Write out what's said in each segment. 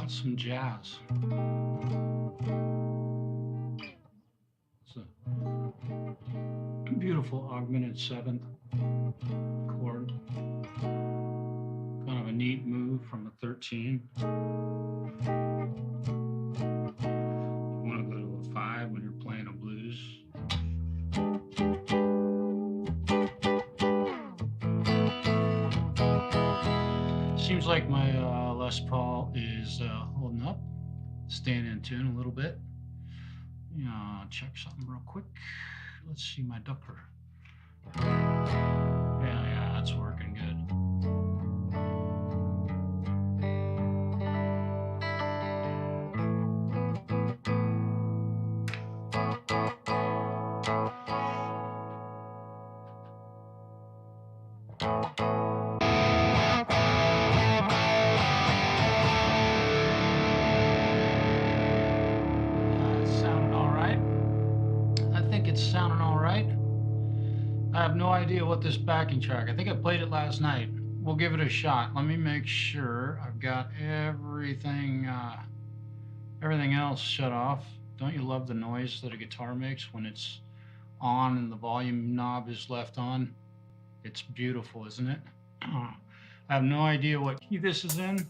Some jazz. It's a beautiful augmented 7th chord. Kind of a neat move from a 13. You want to go to a 5 when you're playing a blues. Seems like my Les Paul is holding up, staying in tune a little bit. Check something real quick. Let's see my Doppler. Yeah, that's working good. Sounding all right. I have no idea what this backing track. I think I played it last night. We'll give it a shot. Let me make sure I've got everything else shut off. Don't you love the noise that a guitar makes when it's on and the volume knob is left on? It's beautiful, isn't it? I have no idea what key this is in.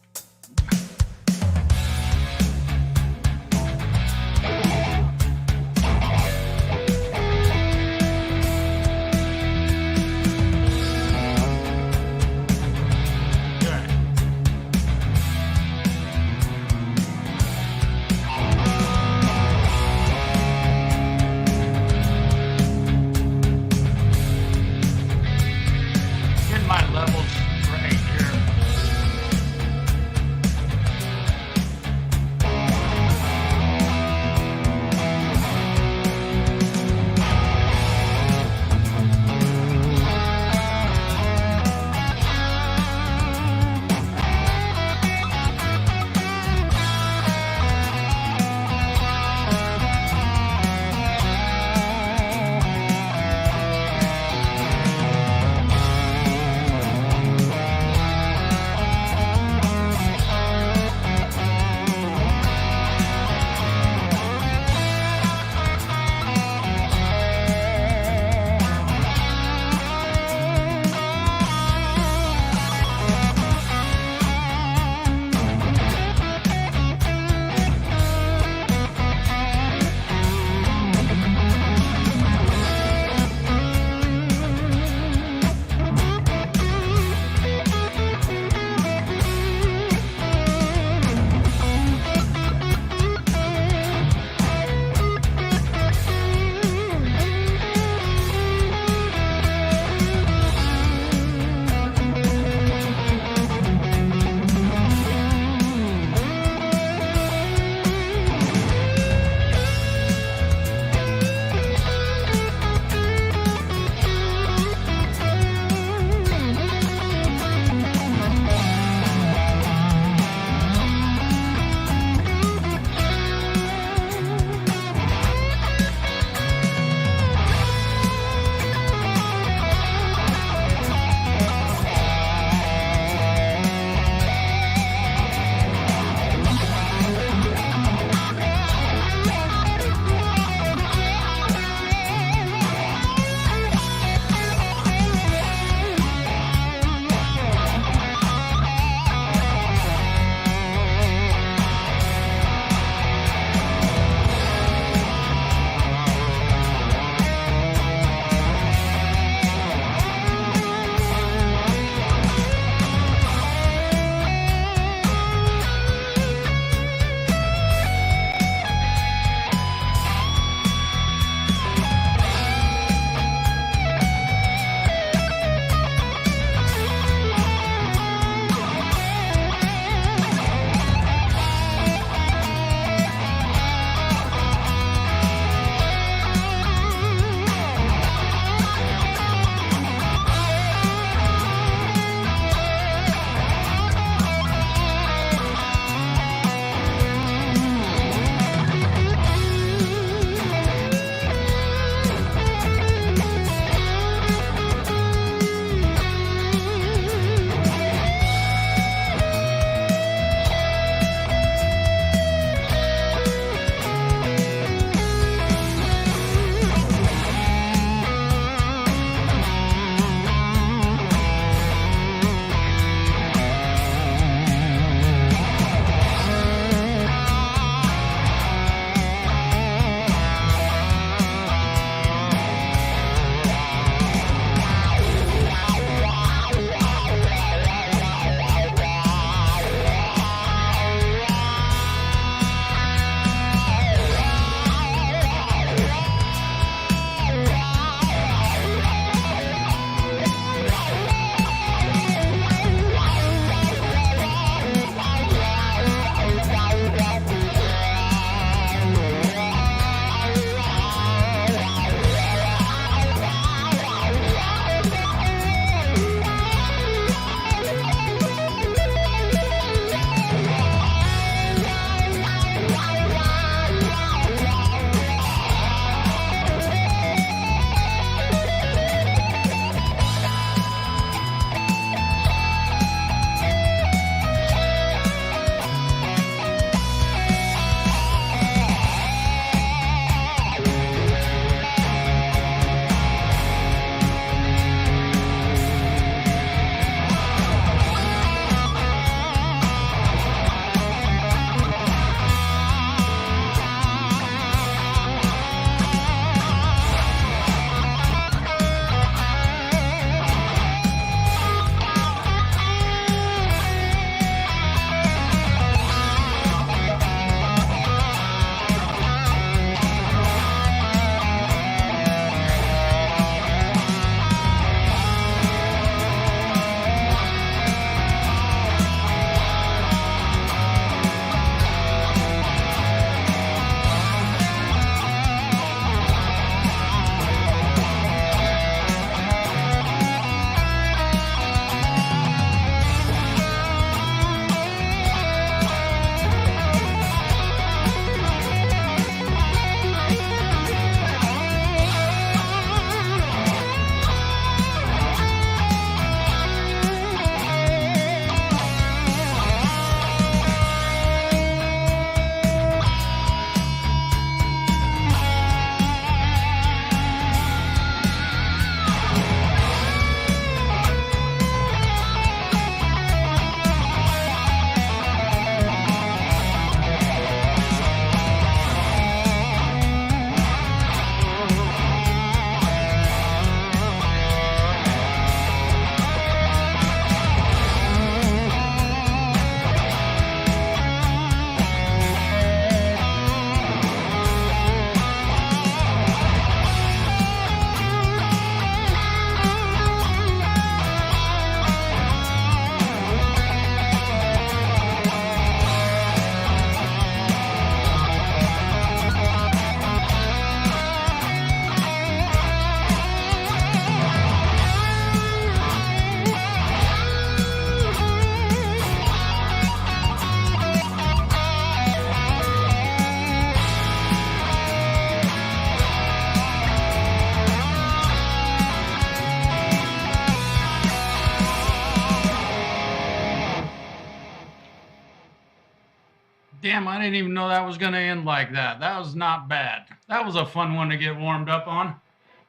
Damn, I didn't even know that was going to end like that. That was not bad. That was a fun one to get warmed up on.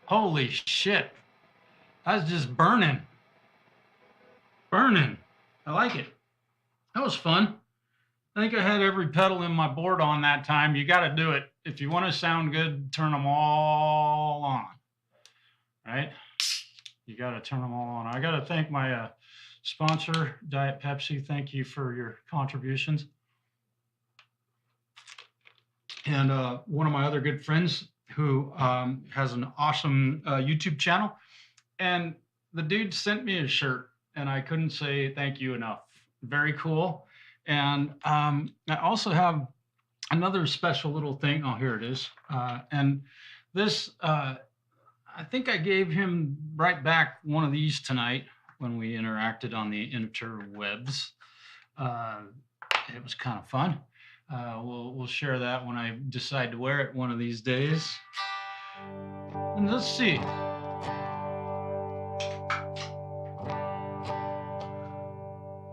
Holy shit. I was just burning. Burning. I like it. That was fun. I think I had every pedal in my board on that time. You got to do it. If you want to sound good, turn them all on. Right? You got to turn them all on. I got to thank my sponsor, Diet Pepsi. Thank you for your contributions. And one of my other good friends who has an awesome YouTube channel. And the dude sent me a shirt, and I couldn't say thank you enough. Very cool. And I also have another special little thing. Oh, here it is. And this, I think I gave him right back one of these tonight when we interacted on the interwebs. It was kind of fun. We'll share that when I decide to wear it one of these days. And let's see.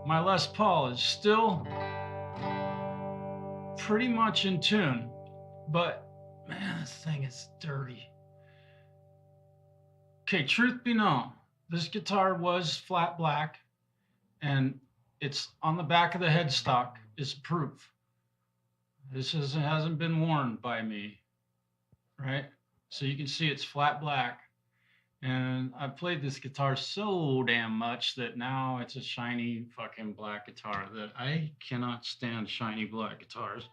My Les Paul is still pretty much in tune, but man, this thing is dirty. Okay, truth be known, this guitar was flat black, and it's on the back of the headstock is proof. This hasn't been worn by me, right? So you can see it's flat black. And I've played this guitar so damn much that now it's a shiny fucking black guitar that I cannot stand shiny black guitars.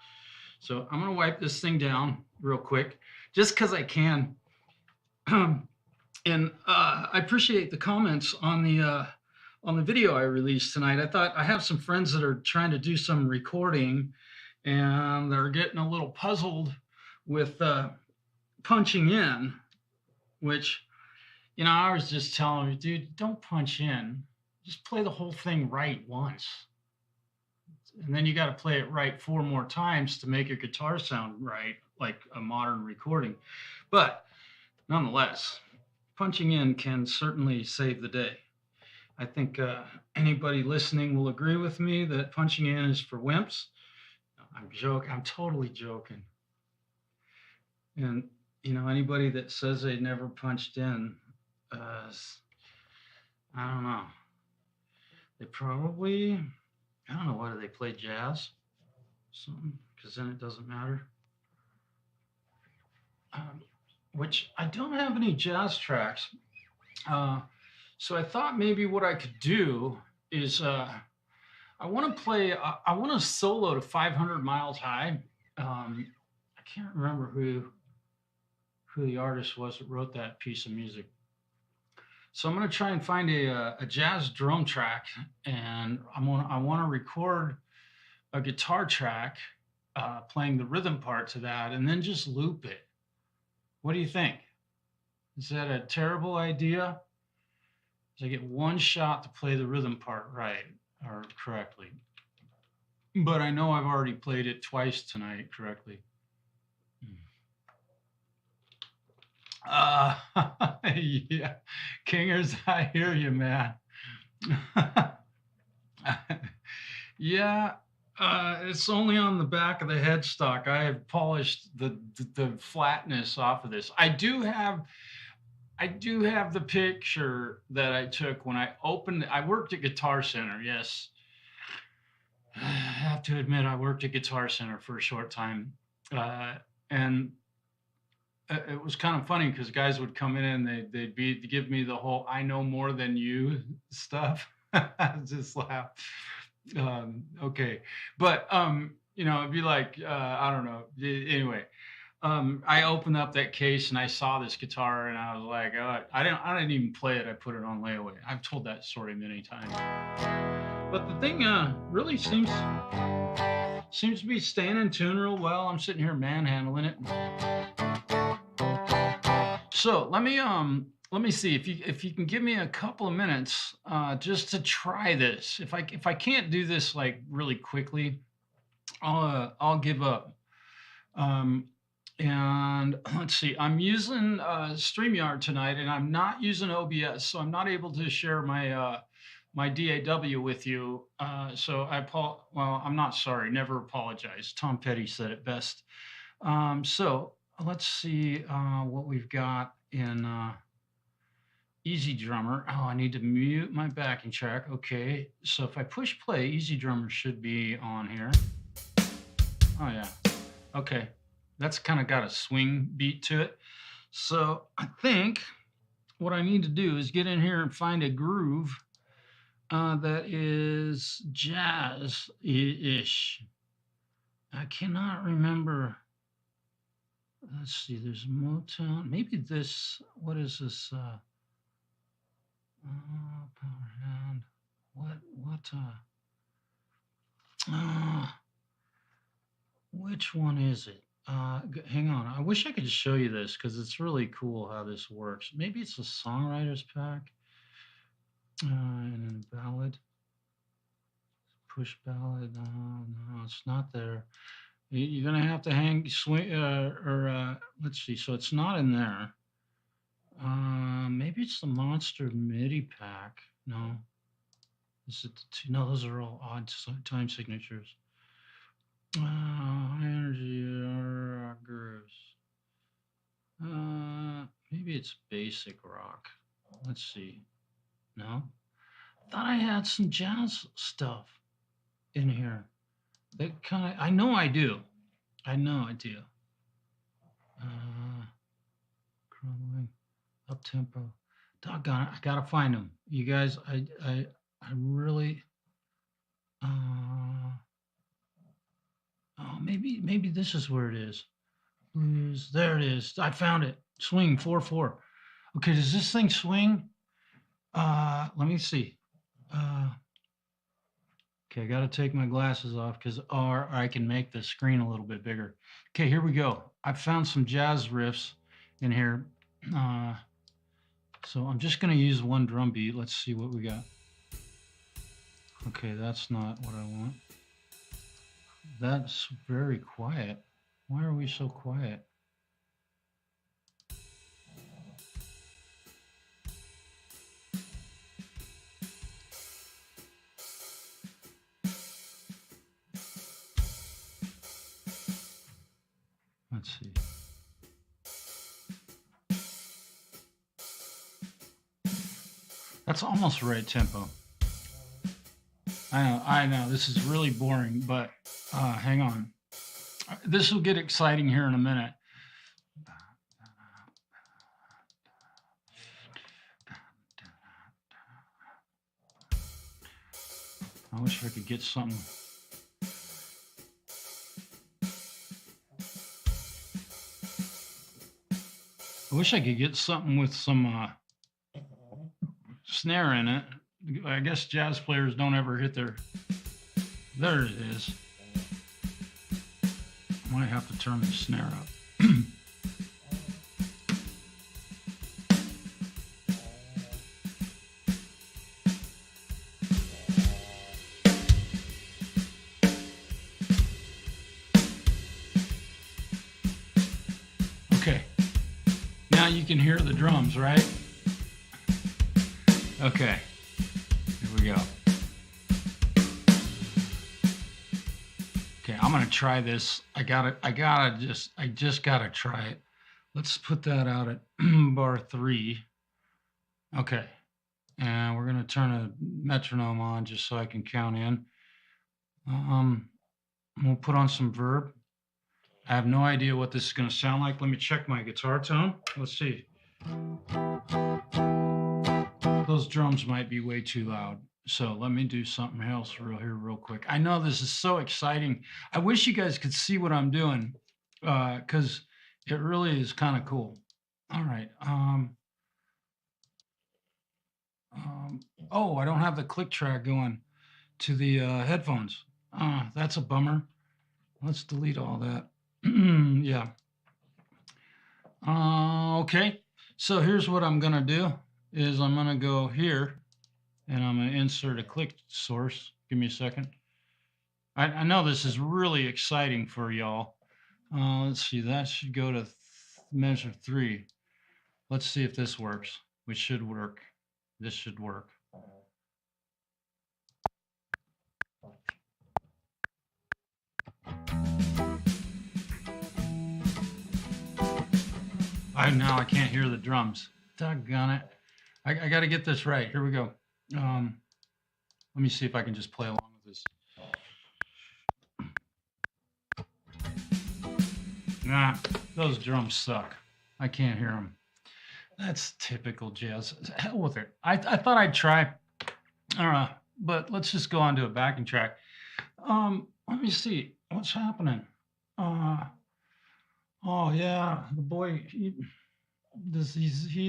So I'm gonna wipe this thing down real quick, just because I can. And I appreciate the comments on the video I released tonight. I thought I have some friends that are trying to do some recording, and they're getting a little puzzled with punching in, which, you know, I was just telling me, dude, don't punch in. Just play the whole thing right once. And then you got to play it right 4 more times to make your guitar sound right, like a modern recording. But nonetheless, punching in can certainly save the day. I think anybody listening will agree with me that punching in is for wimps. I'm joking. I'm totally joking. And, you know, anybody that says they never punched in, I don't know. They probably, I don't know, what do they play, jazz? Something, because then it doesn't matter. Which I don't have any jazz tracks. So I thought maybe what I could do is I want to play, I want to solo to 500 Miles High. I can't remember who the artist was that wrote that piece of music. So I'm going to try and find a jazz drum track, and I want to record a guitar track playing the rhythm part to that, and then just loop it. What do you think? Is that a terrible idea? So I get one shot to play the rhythm part right or correctly. But I know I've already played it twice tonight correctly. Yeah, Kingers, I hear you, man. Yeah, it's only on the back of the headstock. I have polished the flatness off of this. I do have the picture that I took when I opened. I worked at Guitar Center. Yes, I have to admit I worked at Guitar Center for a short time, and it was kind of funny because guys would come in and they'd give me the whole "I know more than you" stuff. I just laugh. Okay, but you know, it'd be like I don't know. Anyway, I opened up that case and I saw this guitar and I was like, I didn't even play it. I put it on layaway. I've told that story many times. But the thing really seems to be staying in tune real well. I'm sitting here manhandling it. So let me see if you can give me a couple of minutes just to try this. If I can't do this like really quickly, I'll give up. And let's see, I'm using StreamYard tonight, and I'm not using OBS, so I'm not able to share my my DAW with you. So well, I'm not sorry. Never apologize. Tom Petty said it best. So let's see what we've got in Easy Drummer. Oh, I need to mute my backing track. Okay, so if I push play, Easy Drummer should be on here. Oh yeah. Okay, that's kind of got a swing beat to it. So I think what I need to do is get in here and find a groove that is jazz-ish. I cannot remember. Let's see, there's Motown. Maybe this, what is this? Power hand. Which one is it? Hang on. I wish I could show you this because it's really cool how this works. Maybe it's a songwriter's pack. And a ballad. Push ballad. No, it's not there. You're gonna have to swing, let's see. So it's not in there. Maybe it's the Monster MIDI pack. No. Is it the two? No, those are all odd time signatures. High energy grooves. Maybe it's basic rock. Let's see. No, thought I had some jazz stuff in here. That kind of, I know I do. I know I do. Crumbling, up tempo. Doggone it, I gotta find them. You guys, I really. Oh, maybe this is where it is. Blues. There it is. I found it. Swing 4/4. Okay, does this thing swing? Let me see. Okay, I got to take my glasses off or I can make the screen a little bit bigger. Okay, here we go. I found some jazz riffs in here. So I'm just going to use one drum beat. Let's see what we got. Okay, that's not what I want. That's very quiet. Why are we so quiet? Let's see. That's almost right tempo. I know, this is really boring, but hang on. This will get exciting here in a minute. I wish I could get something. I wish I could get something with some snare in it. I guess jazz players don't ever hit their. There it is. I might have to turn the snare up. Okay. Now you can hear the drums, right? Okay. Here we go. Okay, I'm gonna try this. I just gotta try it. Let's put that out at bar 3. Okay, and we're gonna turn a metronome on just so I can count in. We'll put on some verb. I have no idea what this is gonna sound like. Let me check my guitar tone. Let's see. Those drums might be way too loud. So let me do something else real quick. I know this is so exciting. I wish you guys could see what I'm doing because it really is kind of cool. All right. Oh, I don't have the click track going to the headphones. That's a bummer. Let's delete all that. Yeah. Okay. So here's what I'm going to do is I'm going to go here and I'm going to insert a click source. Give me a second. I know this is really exciting for y'all. Let's see, that should go to measure 3. Let's see if this works, which should work. This should work. Now I can't hear the drums. Doggone it. I got to get this right. Here we go. Let me see if I can just play along with this. Nah, those drums suck. I can't hear them. That's typical jazz. Hell with it. I thought I'd try, but let's just go on to a backing track. Let me see what's happening. Oh yeah, the boy he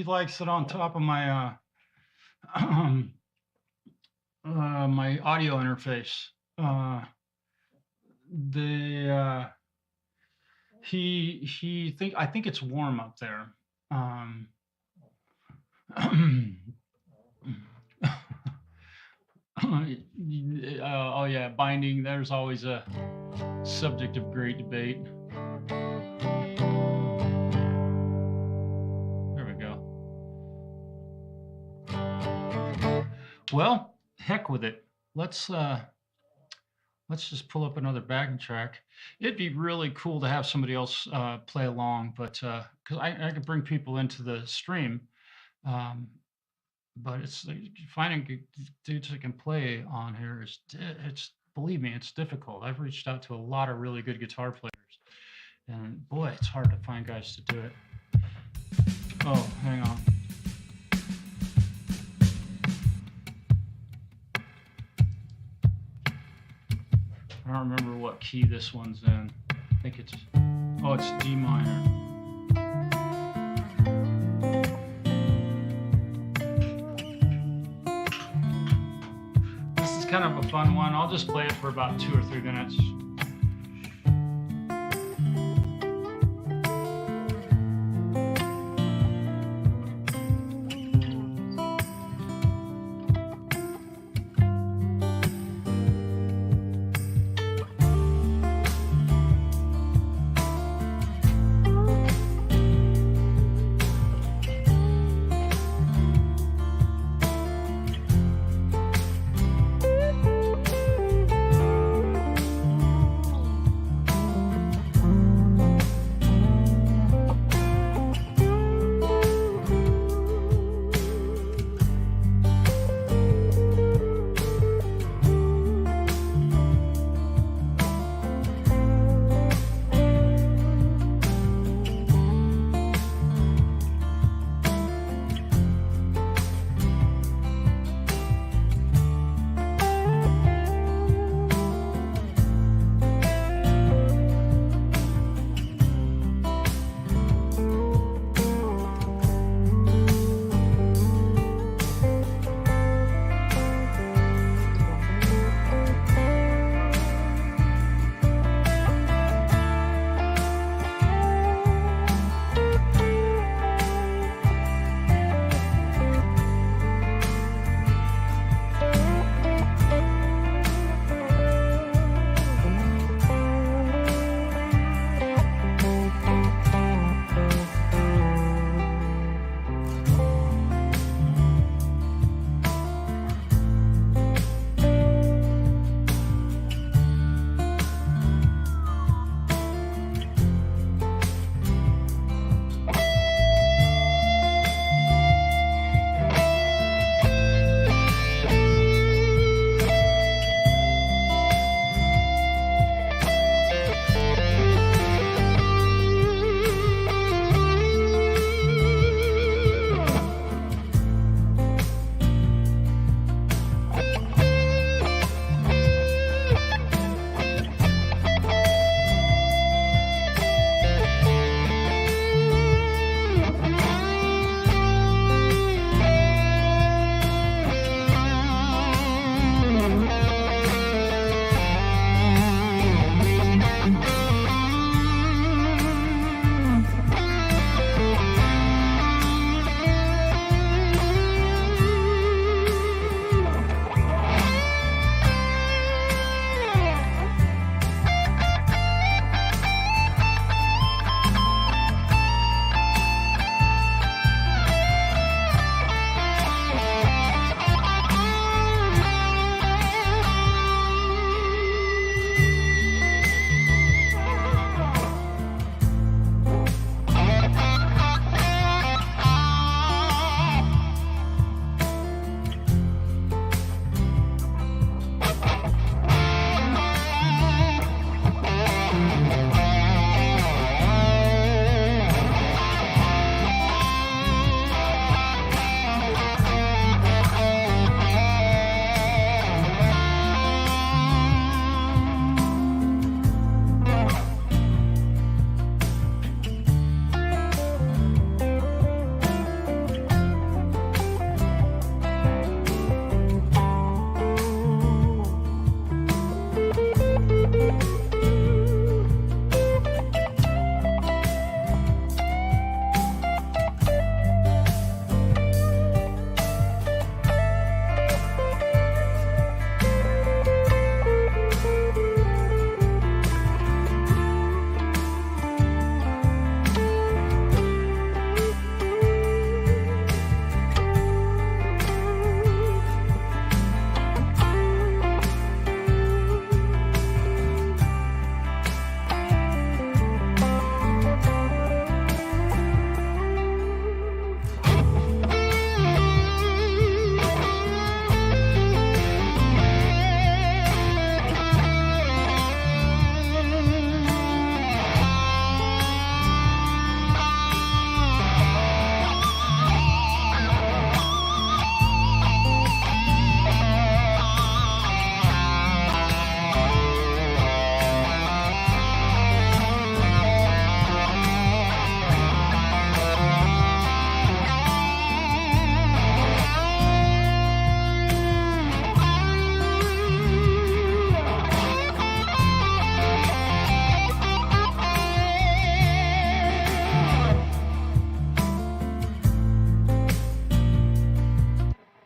likes it on top of my my audio interface. I think it's warm up there. Oh yeah, binding. There's always a subject of great debate. There we go. Well, heck with it. Let's just pull up another backing track. It'd be really cool to have somebody else play along, but because I could bring people into the stream, but it's finding dudes that can play on here it's believe me, it's difficult. I've reached out to a lot of really good guitar players, and boy, it's hard to find guys to do it. Oh, hang on. I don't remember what key this one's in. I think it's D minor. This is kind of a fun one. I'll just play it for about 2 or 3 minutes.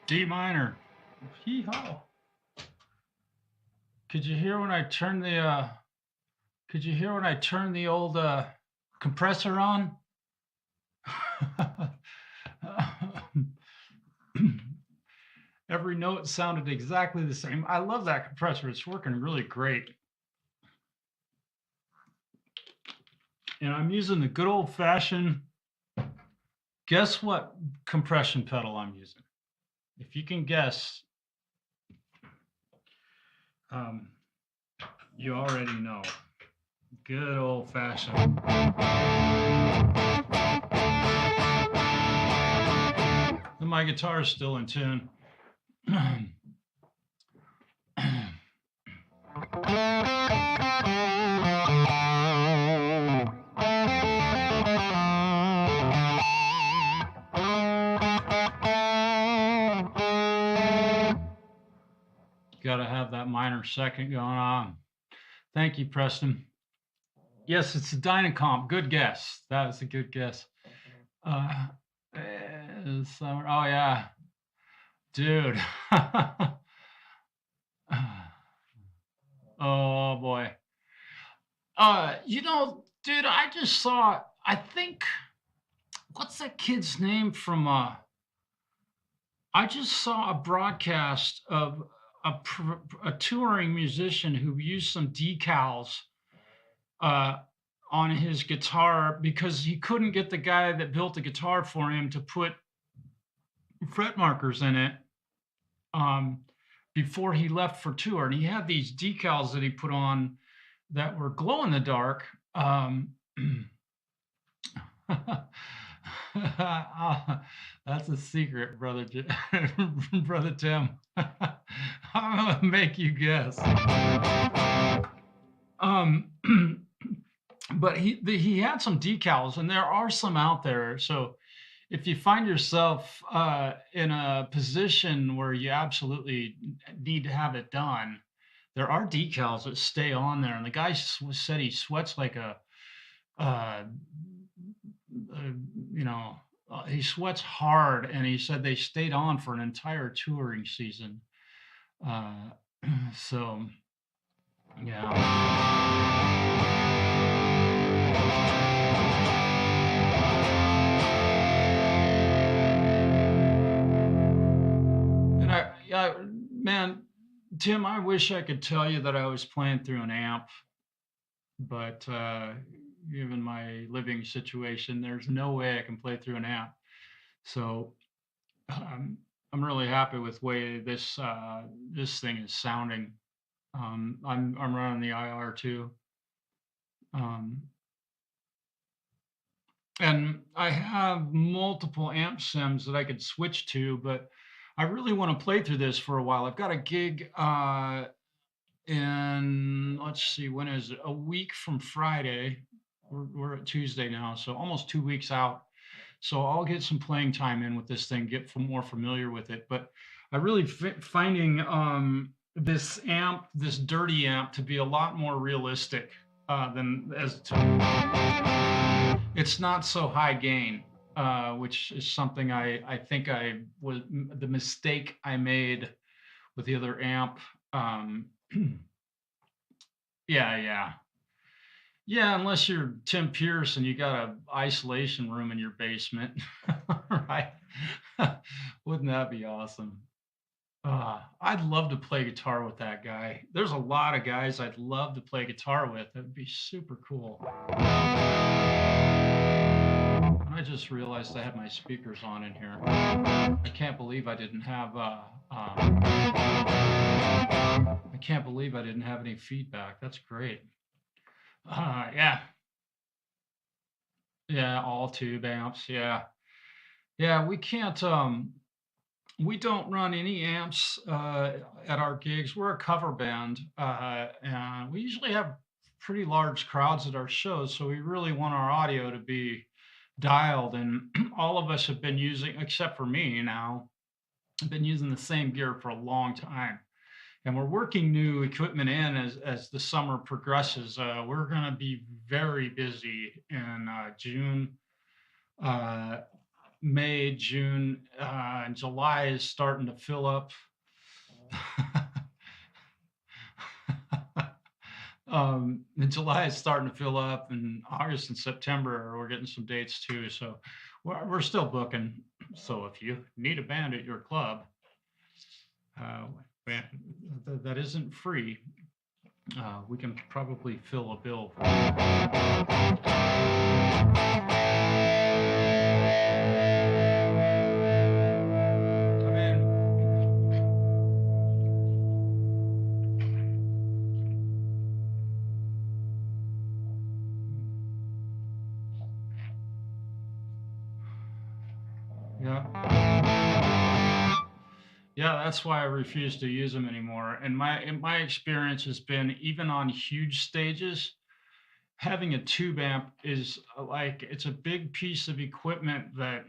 D minor. Hee-haw. Could you hear when I turned the old compressor on? Every note sounded exactly the same. I love that compressor. It's working really great. And I'm using the good old fashioned, guess what compression pedal I'm using? If you can guess, you already know. Good old fashioned. And my guitar is still in tune. Got to have that minor second going on. Thank you, Preston. Yes, it's a Dynacomp. Good guess. That was a good guess. Oh, yeah. Dude. Oh, boy. Dude, I just saw, I think, what's that kid's name from, I just saw a broadcast of a touring musician who used some decals on his guitar because he couldn't get the guy that built the guitar for him to put fret markers in it before he left for tour. And he had these decals that he put on that were glow in the dark. That's a secret, brother brother Tim. I'm gonna make you guess. But he had some decals, and there are some out there. So if you find yourself in a position where you absolutely need to have it done, there are decals that stay on there. And the guy said he sweats like he sweats hard, and he said they stayed on for an entire touring season. So, yeah. And man, Tim, I wish I could tell you that I was playing through an amp, but given my living situation, there's no way I can play through an amp. So I'm really happy with the way this thing is sounding. I'm running the IR too, and I have multiple amp sims that I could switch to, but I really want to play through this for a while. I've got a gig in, let's see, when is it? A week from Friday. We're at Tuesday now, so almost 2 weeks out. So I'll get some playing time in with this thing, get more familiar with it. But I really finding this amp, this dirty amp, to be a lot more realistic than as to. It's not so high gain, which is something I think was the mistake I made with the other amp. Yeah, unless you're Tim Pierce and you got an isolation room in your basement, right? Wouldn't that be awesome? I'd love to play guitar with that guy. There's a lot of guys I'd love to play guitar with. That'd be super cool. I just realized I had my speakers on in here. I can't believe I didn't have any feedback. That's great. Yeah, all tube amps. Yeah, we can't. We don't run any amps at our gigs. We're a cover band, and we usually have pretty large crowds at our shows. So we really want our audio to be dialed, and all of us have been using, except for me now, have been using the same gear for a long time. And we're working new equipment in as the summer progresses. We're going to be very busy in June. May, June, and July is starting to fill up. And July is starting to fill up, and August and September we're getting some dates too. So we're still booking. So if you need a band at your club, uh, that isn't free, we can probably fill a bill. I mean, yeah. Yeah, that's why I refuse to use them anymore. And my experience has been, even on huge stages, having a tube amp is like, it's a big piece of equipment that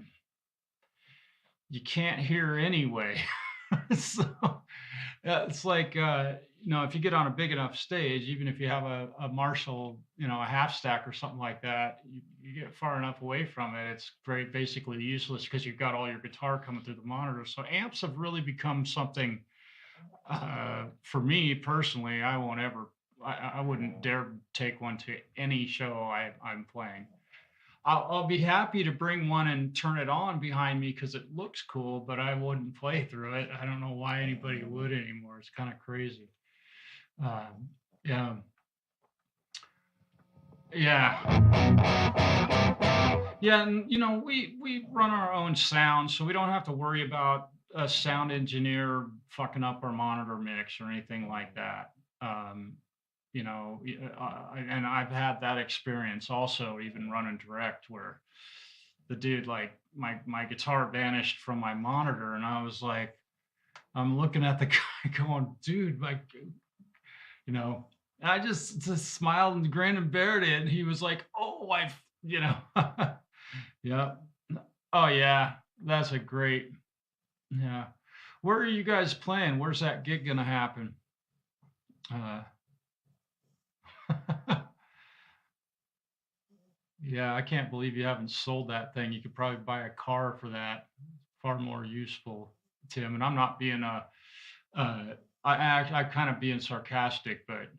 you can't hear anyway. So yeah, it's like, if you get on a big enough stage, even if you have a Marshall, a half stack or something like that, you get far enough away from it, it's basically useless because you've got all your guitar coming through the monitor. So amps have really become something, for me personally, I wouldn't dare take one to any show I'm playing. I'll be happy to bring one and turn it on behind me because it looks cool, but I wouldn't play through it. I don't know why anybody would anymore. It's kind of crazy. Yeah, yeah, yeah. And we run our own sound, so we don't have to worry about a sound engineer fucking up our monitor mix or anything like that. Um, and I've had that experience also, even running direct, where the dude, like, my guitar vanished from my monitor, and I was like, I'm looking at the guy going, dude, like, you know, I just smiled and grinned and bared it, and he was like, oh, you know, yeah, oh yeah, that's a great, yeah. Where are you guys playing? Where's that gig gonna happen? Uh, yeah, I can't believe you haven't sold that thing. You could probably buy a car for that. Far more useful, Tim. And I'm not being I kind of being sarcastic, but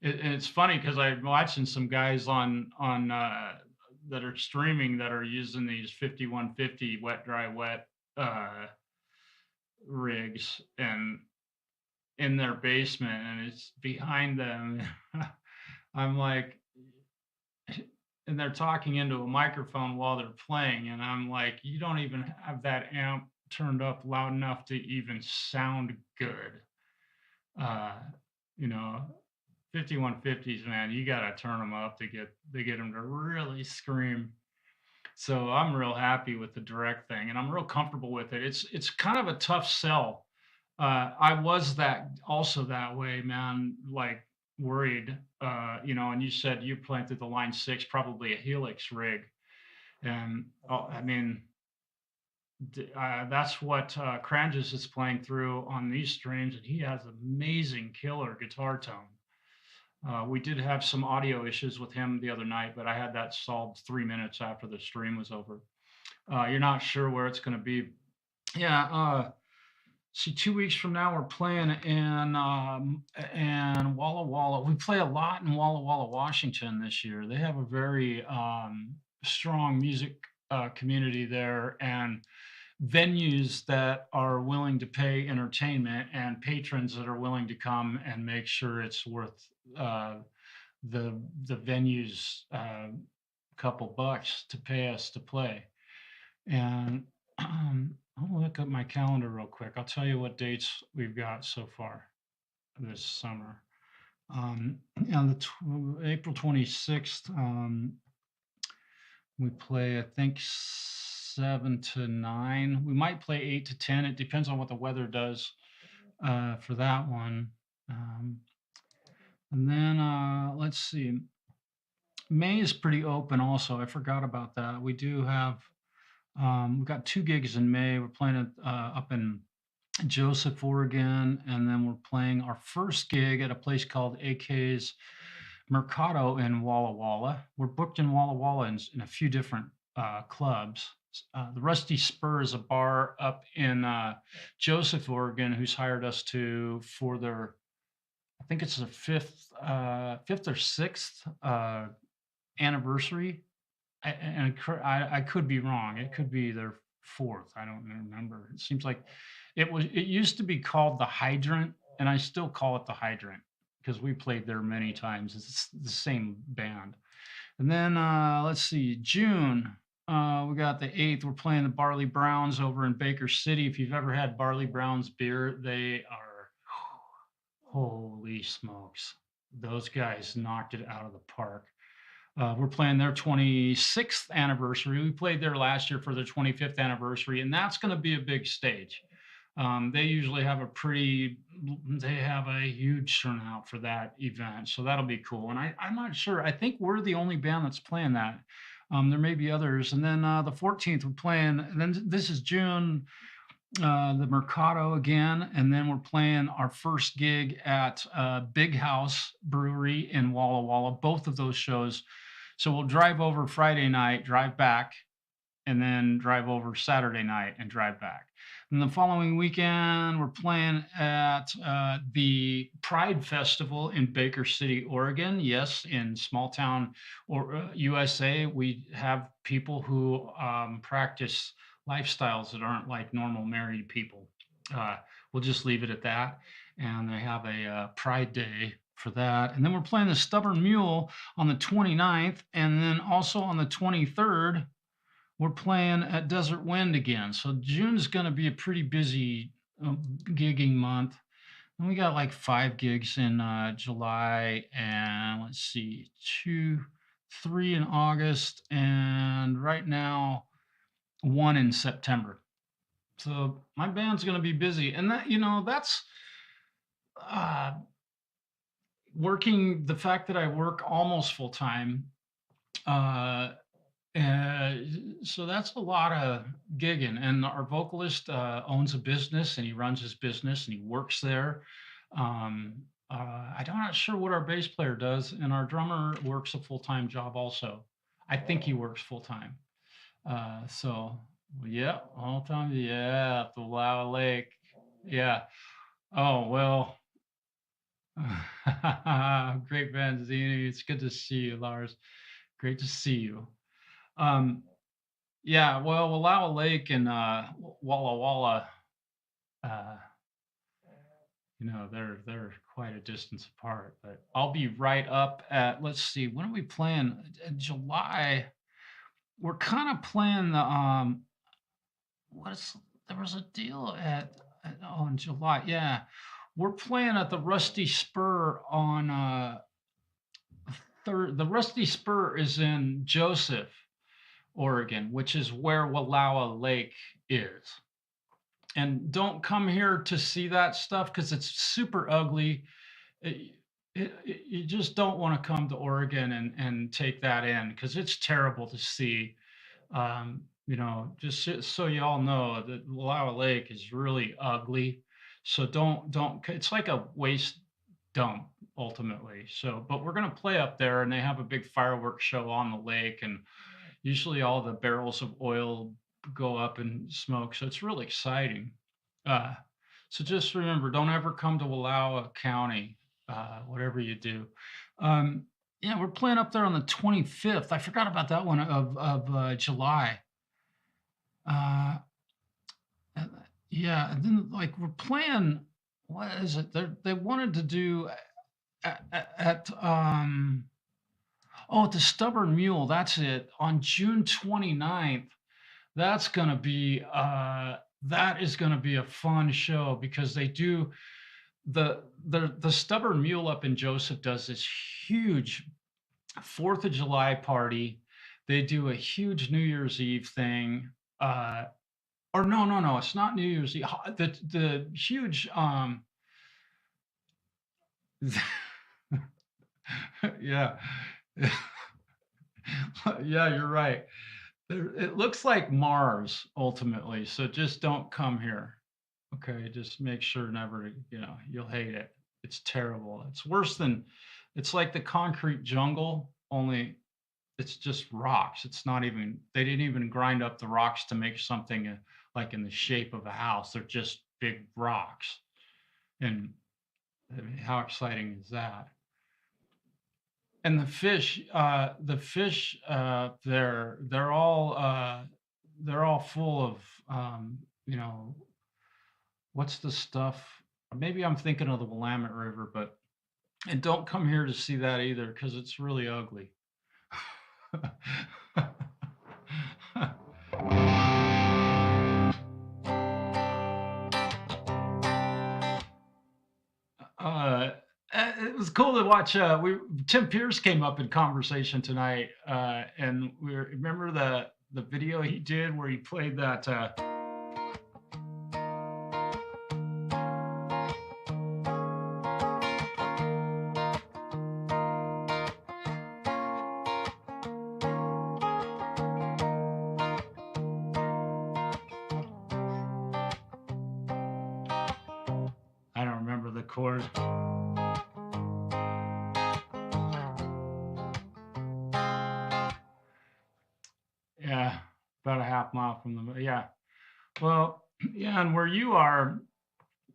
it's funny because I'm watching some guys on that are streaming that are using these 5150 wet dry wet rigs, and in their basement, and it's behind them. I'm like, and they're talking into a microphone while they're playing, and I'm like, you don't even have that amp turned up loud enough to even sound good. uh you know 5150s, man, you got to turn them up to get them to really scream. So I'm real happy with the direct thing, and I'm real comfortable with it. It's kind of a tough sell. I was that also that way, man, like, worried, and you said you planted the line 6, probably a helix rig. And I mean, that's what CrAnJiS is playing through on these streams, and he has amazing killer guitar tone. We did have some audio issues with him the other night, but I had that solved 3 minutes after the stream was over. You're not sure where it's going to be. Yeah. See, 2 weeks from now we're playing in Walla Walla. We play a lot in Walla Walla, Washington this year. They have a very strong music community there, and venues that are willing to pay entertainment, and patrons that are willing to come and make sure it's worth the venue's couple bucks to pay us to play. And I'll look up my calendar real quick. I'll tell you what dates we've got so far this summer. On April 26th, we play, I think, 7 to 9. We might play 8 to 10. It depends on what the weather does for that one. And then let's see. May is pretty open also. I forgot about that. We do have, we've got 2 gigs in May. We're playing up in Joseph, Oregon, and then we're playing our first gig at a place called AK's Mercado in Walla Walla. We're booked in Walla Walla in a few different clubs. The Rusty Spur is a bar up in Joseph, Oregon, who's hired us for their, I think it's the fifth or sixth anniversary. And I could be wrong. It could be their fourth. I don't remember. It seems like it used to be called the Hydrant, and I still call it the Hydrant because we played there many times. It's the same band. And then let's see, June. We got the 8th. We're playing the Barley Browns over in Baker City. If you've ever had Barley Browns beer, they are, holy smokes. Those guys knocked it out of the park. We're playing their 26th anniversary. We played there last year for their 25th anniversary, and that's going to be a big stage. They usually have they have a huge turnout for that event, so that'll be cool. And I'm not sure. I think we're the only band that's playing that. There may be others. And then the 14th, we're playing, and then this is June, the Mercado again. And then we're playing our first gig at Big House Brewery in Walla Walla, both of those shows. So we'll drive over Friday night, drive back, and then drive over Saturday night and drive back. And the following weekend, we're playing at the Pride Festival in Baker City, Oregon. Yes, in small town or USA, we have people who practice lifestyles that aren't like normal married people. We'll just leave it at that. And they have a Pride Day for that. And then we're playing the Stubborn Mule on the 29th, and then also on the 23rd, we're playing at Desert Wind again. So June's going to be a pretty busy gigging month. And we got like 5 gigs in July, and let's see, 2, 3 in August, and right now 1 in September. So my band's going to be busy, and that's working. The fact that I work almost full time. So that's a lot of gigging, and our vocalist owns a business, and he runs his business, and he works there. I'm not sure what our bass player does, and our drummer works a full-time job also. I think he works full-time. So yeah, all time, yeah, the Wow Lake, yeah. Oh well, great Vanzini. It's good to see you, Lars. Great to see you. Yeah, well, Wallowa Lake and Walla Walla, uh, they're quite a distance apart. But I'll be right up at, let's see, when are we playing? In July. We're kind of playing the there was a deal in July. Yeah, we're playing at the Rusty Spur on the Rusty Spur is in Joseph, Oregon, which is where Wallowa Lake is. And don't come here to see that stuff because it's super ugly. You just don't want to come to Oregon and take that in because it's terrible to see. Just so you all know that Wallowa Lake is really ugly. So don't. It's like a waste dump ultimately. So, but we're gonna play up there, and they have a big fireworks show on the lake, and usually all the barrels of oil go up in smoke. So it's really exciting. Uh, so just remember, don't ever come to Wallowa County, whatever you do. Yeah, we're playing up there on the 25th. I forgot about that one of July. Yeah, and then like we're playing. What is it? They wanted to do at oh, the Stubborn Mule. That's it. On June 29th. That's gonna be that is gonna be a fun show because they do the Stubborn Mule up in Joseph does this huge 4th of July party. They do a huge New Year's Eve thing. Or no, it's not New Year's Eve. The huge yeah. Yeah, you're right. It looks like Mars ultimately, so just don't come here. Okay, just make sure never, you'll hate it. It's terrible. It's worse than, it's like the concrete jungle, only it's just rocks. It's not even, they didn't even grind up the rocks to make something like in the shape of a house. They're just big rocks. And I mean, how exciting is that? And the fish, they're all full of, you know, what's the stuff? Maybe I'm thinking of the Willamette River, but and don't come here to see that either because it's really ugly. uh, it was cool to watch. Tim Pierce came up in conversation tonight, and remember the video he did where he played that. I don't remember the chord. Yeah, about a half mile from the, yeah. Well, yeah, and where you are,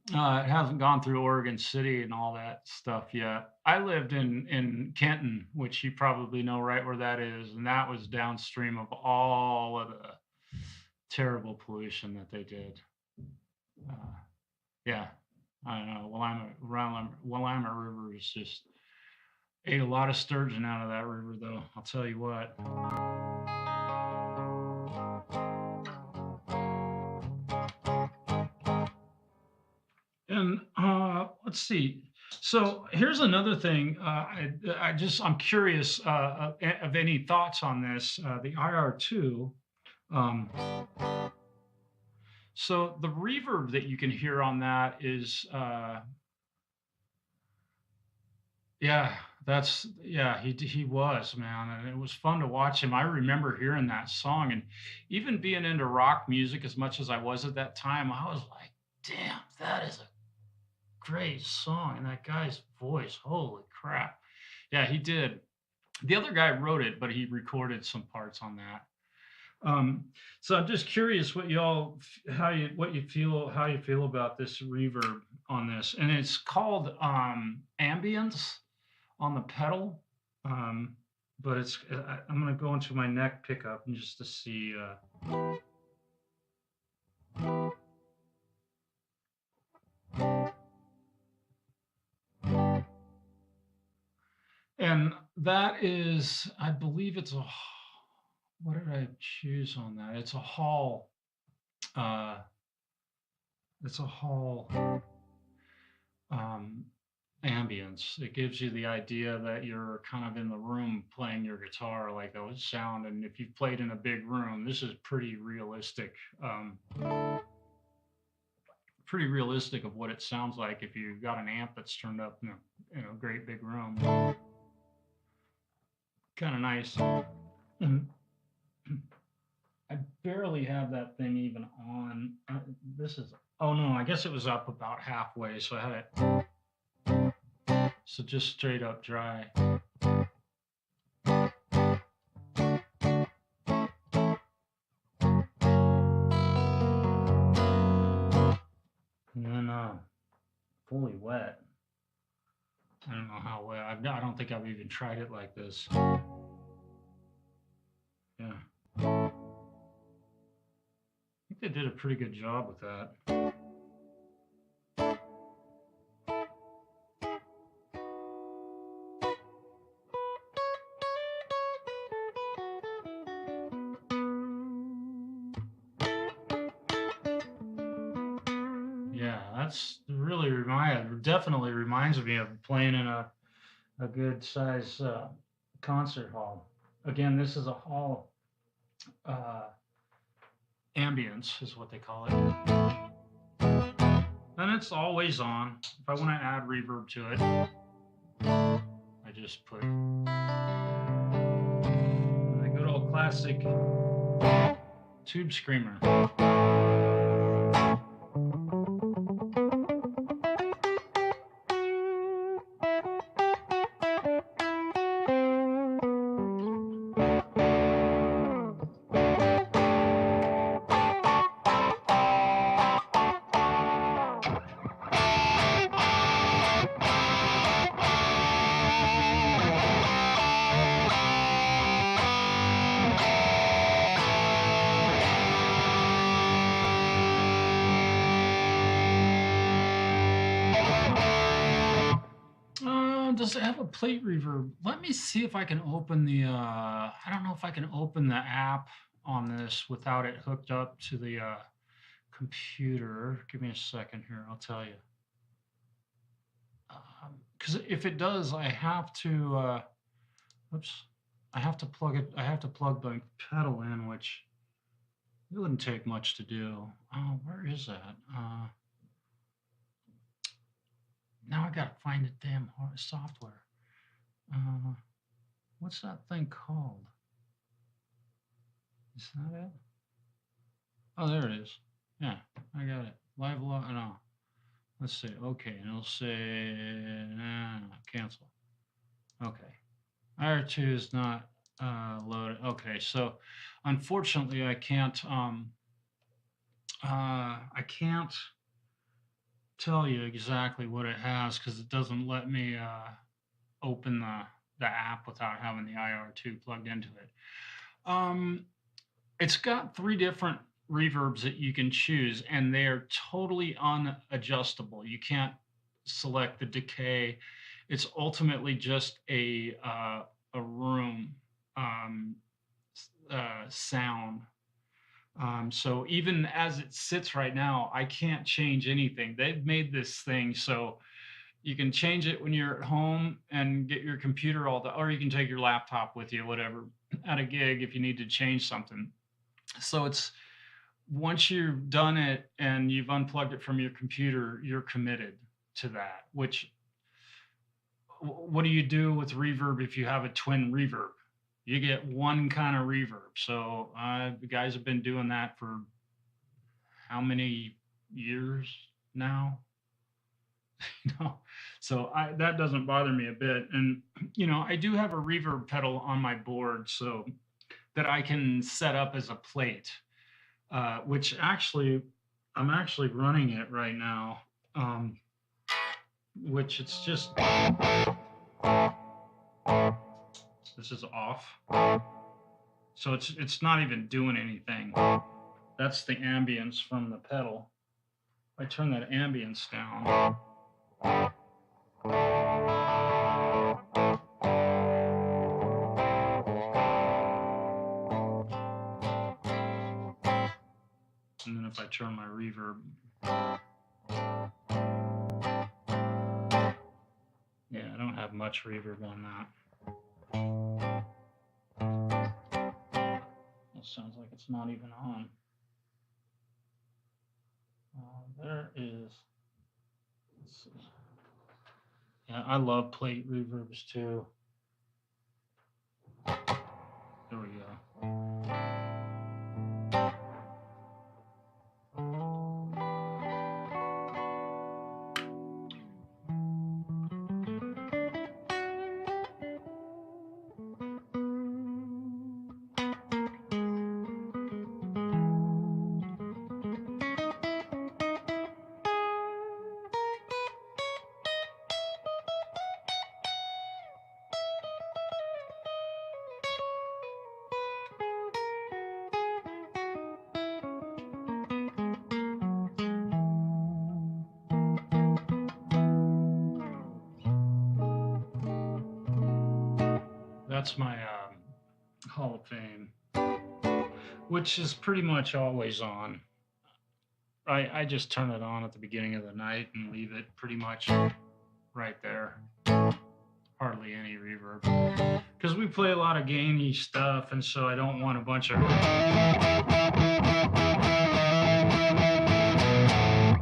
it hasn't gone through Oregon City and all that stuff yet. I lived in Kenton, which you probably know right where that is, and that was downstream of all of the terrible pollution that they did. Yeah, I don't know. Willamette River is just ate a lot of sturgeon out of that river, though. I'll tell you what. And let's see. So here's another thing. I'm curious of any thoughts on this. The IR2. Um, so the reverb that you can hear on that is, yeah, he was, man, and it was fun to watch him. I remember hearing that song, and even being into rock music as much as I was at that time, I was like, damn, that is a great song. And that guy's voice, holy crap. Yeah, he did. The other guy wrote it, but he recorded some parts on that. So I'm just curious what how you feel about this reverb on this. And it's called ambience on the pedal. But I'm going to go into my neck pickup and just to see. And that is, I believe it's what did I choose on that? It's a hall. It's a hall ambience. It gives you the idea that you're kind of in the room playing your guitar, like that would sound. And if you've played in a big room, this is pretty realistic. Pretty realistic of what it sounds like if you've got an amp that's turned up in a great big room. Kind of nice. I barely have that thing even on. Oh no, I guess it was up about halfway, so I had it. So just straight up dry. And then fully wet. I don't know how wet. I don't think I've even tried it like this. Yeah. I think they did a pretty good job with that. Yeah, that's really definitely reminds me of playing in a good size concert hall. Again, this is a hall ambience is what they call it. And it's always on. If I want to add reverb to it, I just put a good old classic tube screamer. does it have a plate reverb? Let me see if I can open the, I don't know if I can open the app on this without it hooked up to the computer. Give me a second here, I'll tell you. Because if it does, I have to, oops, I have to plug the pedal in, which it wouldn't take much to do. Oh, where is that? Now I gotta find the damn software. What's that thing called? Is that it? Oh, there it is. Yeah, I got it. Live log. No. Let's see. Okay, and it'll say cancel. Okay. IR2 is not loaded. Okay, so unfortunately I can't tell you exactly what it has because it doesn't let me open the app without having the IR2 plugged into it. It's got 3 different reverbs that you can choose, and they are totally unadjustable. You can't select the decay. It's ultimately just a room sound. So even as it sits right now, I can't change anything. They've made this thing so you can change it when you're at home and get your computer or you can take your laptop with you, whatever, at a gig if you need to change something. So it's once you've done it and you've unplugged it from your computer, you're committed to that. Which, what do you do with reverb if you have a twin reverb? You get one kind of reverb. So the guys have been doing that for how many years now? So that doesn't bother me a bit. And I do have a reverb pedal on my board so that I can set up as a plate, which actually I'm actually running it right now, which it's just. This is off, so it's not even doing anything. That's the ambience from the pedal. If I turn that ambience down, and then if I turn my reverb, yeah, I don't have much reverb on that. Sounds like it's not even on. There is. Let's see. Yeah, I love plate reverbs too. There we go. That's my Hall of Fame, which is pretty much always on. I just turn it on at the beginning of the night and leave it pretty much right there. Hardly any reverb. Because we play a lot of gainy stuff, and so I don't want a bunch of...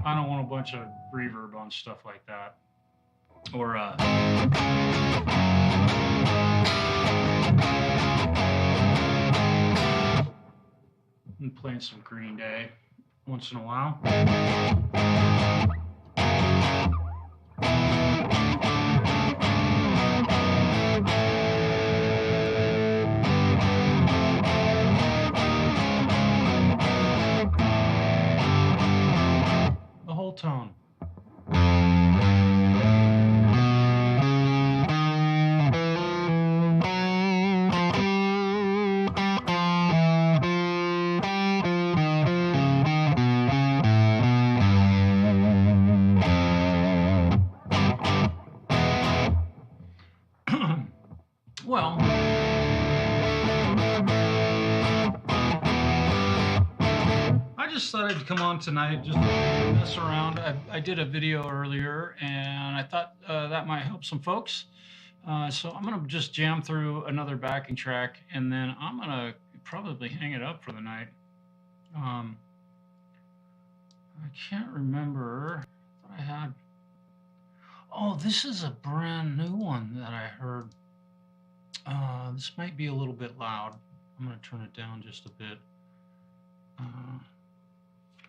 I don't want a bunch of reverb on stuff like that. Or I'm playing some Green Day once in a while. The whole tone. just thought I'd come on tonight, just mess around. I did a video earlier, and I thought that might help some folks. So I'm gonna just jam through another backing track, and then I'm gonna probably hang it up for the night. I can't remember what I had. Oh, this is a brand new one that I heard. This might be a little bit loud. I'm gonna turn it down just a bit.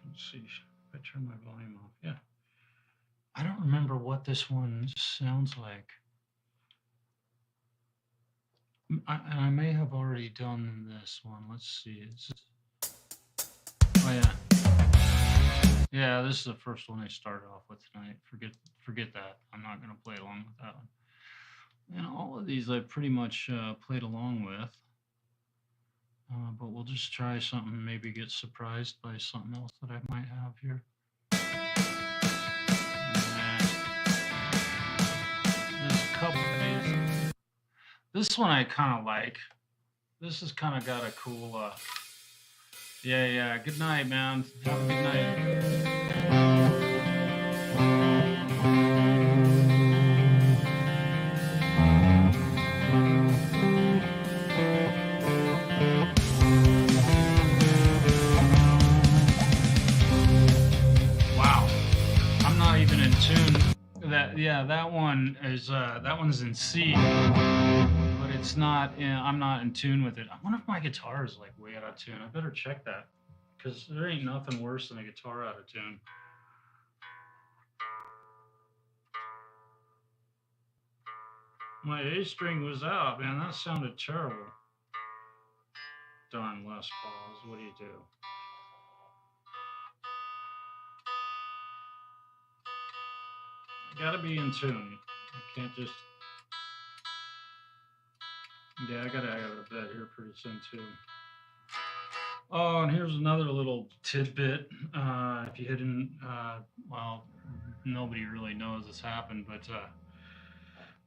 Let's see, if I turn my volume off. Yeah. I don't remember what this one sounds like. I may have already done this one. Let's see. Oh yeah. Yeah, this is the first one I started off with tonight. Forget that. I'm not gonna play along with that one. And all of these I pretty much played along with. But we'll just try something, maybe get surprised by something else that I might have here. There's a couple of these. This one I kind of like. This has kind of got a cool, yeah. Good night, man. Have a good night. That one is that one's in C, but it's not. I'm not in tune with it. I wonder if my guitar is like way out of tune. I better check that, because there ain't nothing worse than a guitar out of tune. My A string was out, man. That sounded terrible. Darn Les Pauls. What do you do? Gotta be in tune. I can't just. Yeah, I gotta go to bed here pretty soon too. Oh, and here's another little tidbit. If you didn't, well, nobody really knows this happened, but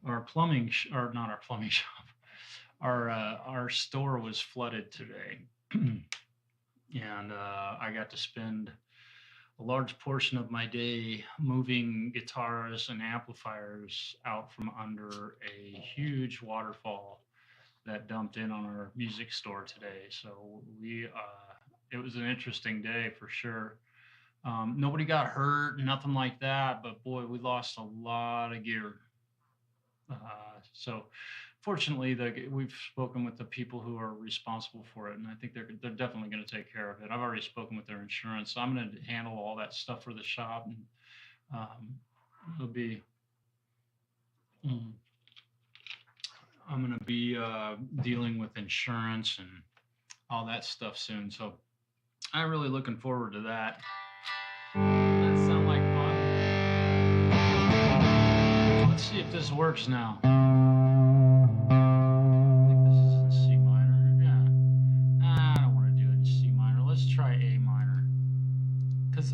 our plumbing, or not our plumbing shop, our store was flooded today, and I got to spend a large portion of my day moving guitars and amplifiers out from under a huge waterfall that dumped in on our music store today. So it was an interesting day for sure. Nobody got hurt, nothing like that, but boy, we lost a lot of gear. So fortunately, we've spoken with the people who are responsible for it, and I think they're definitely going to take care of it. I've already spoken with their insurance, so I'm going to handle all that stuff for the shop, and it'll be. I'm going to be dealing with insurance and all that stuff soon, so I'm really looking forward to that. Does that sound like fun? Let's see if this works now.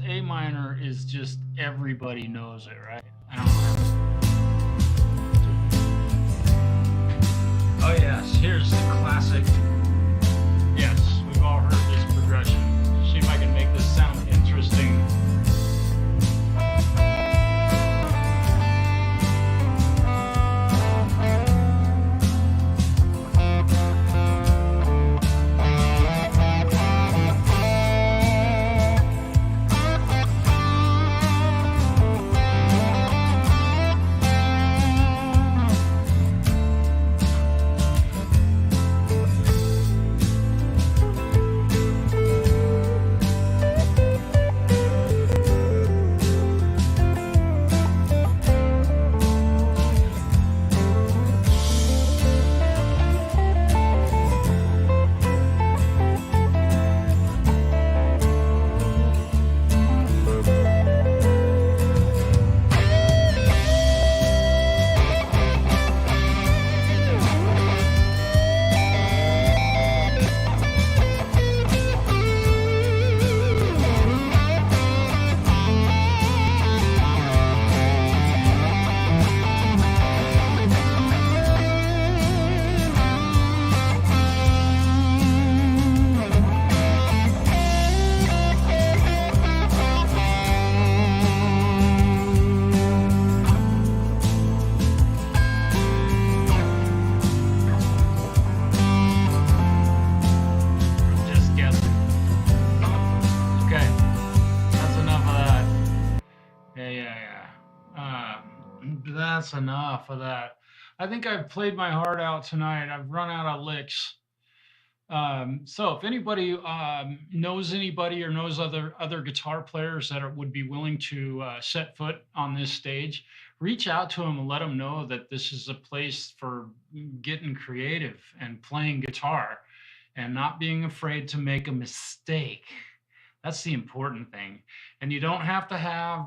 A minor is just, everybody knows it, right? I don't know. Oh yes, here's the classic. Yes, we've all heard this progression. See if I can make this sound interesting. That's enough of that. I think I've played my heart out tonight. I've run out of licks. So if anybody knows anybody or knows other guitar players that would be willing to set foot on this stage, reach out to them and let them know that this is a place for getting creative and playing guitar and not being afraid to make a mistake. That's the important thing. And you don't have to have,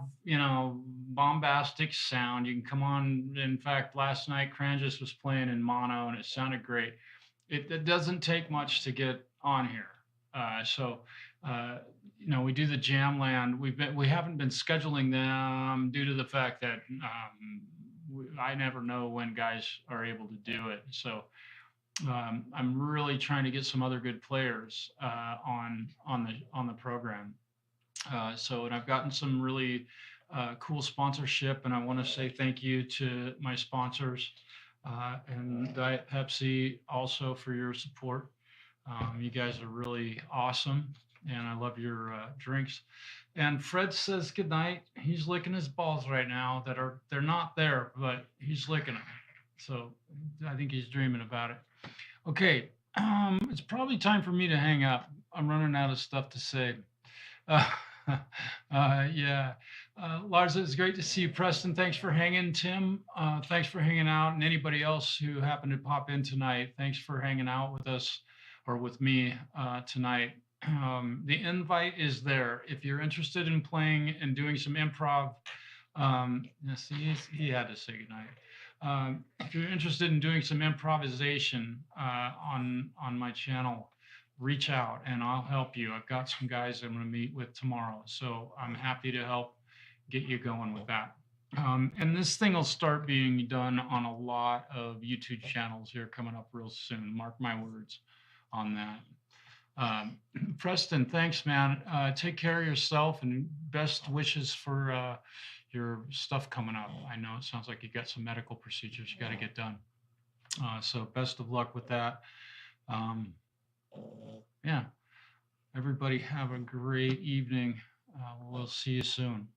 bombastic sound. You can come on. In fact, last night, CrAnJiS was playing in mono and it sounded great. It doesn't take much to get on here. So, uh, we do the Jam Land. We haven't been scheduling them due to the fact that I never know when guys are able to do it. So I'm really trying to get some other good players on the program. And I've gotten some really cool sponsorship, and I want to say thank you to my sponsors and Diet Pepsi also for your support. You guys are really awesome, and I love your drinks. And Fred says goodnight. He's licking his balls right now they're not there, but he's licking them. So I think he's dreaming about it. Okay, it's probably time for me to hang up. I'm running out of stuff to say. Uh, yeah. Lars, it's great to see you. Preston, thanks for hanging. Tim, thanks for hanging out. And anybody else who happened to pop in tonight, thanks for hanging out with us or with me tonight. The invite is there. If you're interested in playing and doing some improv, yes, he had to say goodnight. If you're interested in doing some improvisation on my channel, reach out and I'll help you. I've got some guys I'm going to meet with tomorrow, so I'm happy to help get you going with that. And this thing will start being done on a lot of YouTube channels here coming up real soon. Mark my words on that. Preston, thanks, man. Take care of yourself and best wishes for your stuff coming up. I know it sounds like you got some medical procedures you got to get done. So best of luck with that. Yeah, everybody have a great evening. We'll see you soon.